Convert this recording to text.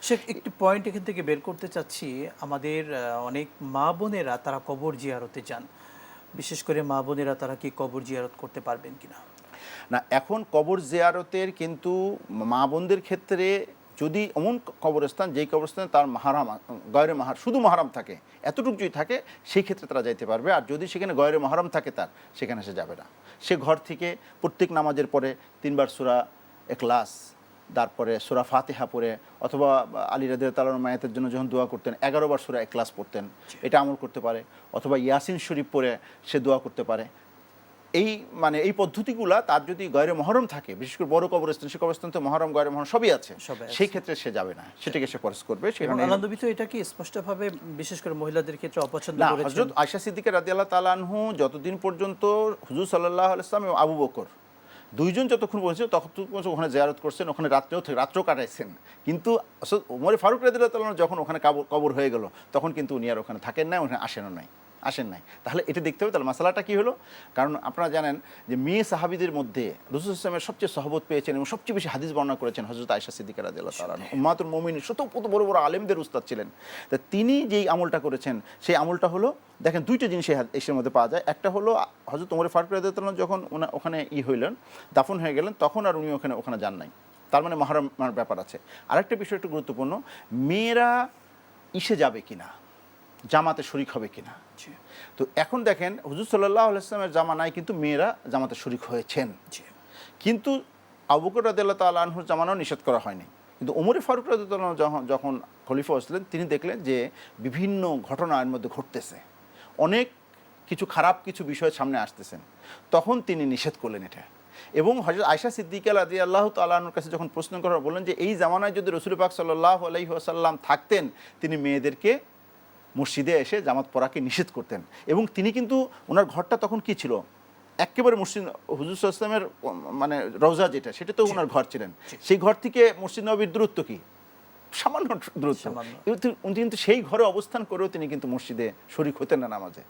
সে একটি পয়েন্ট এখান থেকে বের করতে চাচ্ছি, আমাদের অনেক মা বোনেরা তারা কবর জিয়ারতে যান, বিশেষ করে মা বোনেরা তারা কি কবর জিয়ারত করতে পারবেন কিনা? না, এখন কবর জিয়ারতের কিন্তু মা বোনদের ক্ষেত্রে যদি এমন কবরস্থান যেই কবরস্থানে তার মাহারাম গয়রে মাহার শুধু মাহারাম থাকে, এতটুকু যদি থাকে সেই ক্ষেত্রে তারা যাইতে পারবে। আর যদি সেখানে গয়রে মাহারাম থাকে তার, সেখানে সে যাবে না। সে ঘর থেকে প্রত্যেক নামাজের পরে 3বার সূরা ইখলাস, তারপরে সূরা ফাতিহা পড়ে, অথবা আলী রাদিয়াল্লাহু তাআলার মায়াতের জন্য যখন দোয়া করতেন 11বার সূরা ইখলাস পড়তেন, এটা আমল করতে পারে। অথবা ইয়াসিন শরীফ পড়ে সে দোয়া করতে পারে। এই মানে এই পদ্ধতিগুলা তার যদি গয়রে মহরম থাকে, বিশেষ করে বড় কবরস্থান, সে কবরস্থান তো মহরম গয়রে মহরম সবই আছে, সেই ক্ষেত্রে সে যাবে না, সেটাকে সে পরশ করবে। সেখানে আল্লাহ নবী তো এটা কি স্পষ্টভাবে বিশেষ করে মহিলাদের ক্ষেত্রে অপছন্দ না, করেছেন? হযরত আয়েশা সিদ্দিকা রাদিয়াল্লাহু তাআলা আনহু যতদিন পর্যন্ত হুজুর সাল্লাল্লাহু আলাইহি ওয়াসাল্লাম এবং আবু বকর দুইজন যতক্ষণ পৌঁছেছিল ততক্ষণ পর্যন্ত ওখানে জিয়ারত করছেন, ওখানে রাত্রেও কাটাইছেন। কিন্তু ওমর ফারুক রাদিয়াল্লাহু তাআলা যখন ওখানে কবর হয়ে গেল, তখন কিন্তু উনি আর ওখানে থাকেন না, ওখানে আসেন নাই। তাহলে এটা দেখতে হবে। তাহলে মাসালাটা কি হলো? কারণ আপনারা জানেন যে মেয়ে সাহাবীদের মধ্যে রাসূল ইসলামের সবচেয়ে সহবত পেয়েছেন এবং সবচেয়ে বেশি হাদিস বর্ণনা করেছেন হযরত আয়েশা সিদ্দিকা রাদিয়াল্লাহু তাআলা আনহা, উম্মাতুল মুমিনিন, শত বড় বড় আলেমদের উস্তাদ ছিলেন। তা তিনি যেই আমলটা করেছেন, সেই আমলটা হলো, দেখেন দুইটা জিনিস এর মধ্যে পাওয়া যায়। একটা হলো হযরত ওমর ফারুক রাদিয়াল্লাহু তাআলা যখন ওখানে হইলেন, দাফন হয়ে গেলেন, তখন আর উনি ওখানে যান নাই, তার মানে মাহরামের ব্যাপার আছে। আরেকটা বিষয় একটু গুরুত্বপূর্ণ, মেয়েরা যাবে কিনা, জামাতে শরিক হবে কিনা। তো এখন দেখেন হুজুর সাল্লাল্লাহু আলাইহি ওয়াসাল্লামের জামানায় কিন্তু মেয়েরা জামাতে শরিক হয়েছেন, কিন্তু আবু বকর রাদিয়াল্লাহু তাআলা আনহুর জামানাও নিষেধ করা হয়নি। কিন্তু ওমর ফারুক রাদিয়াল্লাহু তাআলা যখন খলিফা হয়েছিলেন, তিনি দেখলেন যে বিভিন্ন ঘটনা এর মধ্যে ঘটতেছে, অনেক খারাপ কিছু বিষয় সামনে আসতেছেন, তখন তিনি নিষেধ করলেন এটা। এবং হযরত আয়েশা সিদ্দিকা রাদিয়াল্লাহু তাআলা আনহার কাছে যখন প্রশ্ন করা, বললেন যে এই জামানায় যদি রাসূল পাক সাল্লাল্লাহু আলাইহি ওয়াসাল্লাম থাকতেন, তিনি মেয়েদেরকে মসজিদে এসে জামাত পড়াকে নিষেধ করতেন। এবং তিনি কিন্তু ওনার ঘরটা তখন কি ছিল, একেবারে মসজিদ হুজুর সাল্লাল্লাহু আলাইহি ওয়াসাল্লামের মানে রওজা যেটা, সেটা তো ওনার ঘর ছিলেন। সেই ঘর থেকে মসজিদ নববীর দূরত্ব কি, সামান্য দূরত্ব। উনি কিন্তু সেই ঘরে অবস্থান করেও তিনি কিন্তু মসজিদে শরিক হতেন না নামাজে।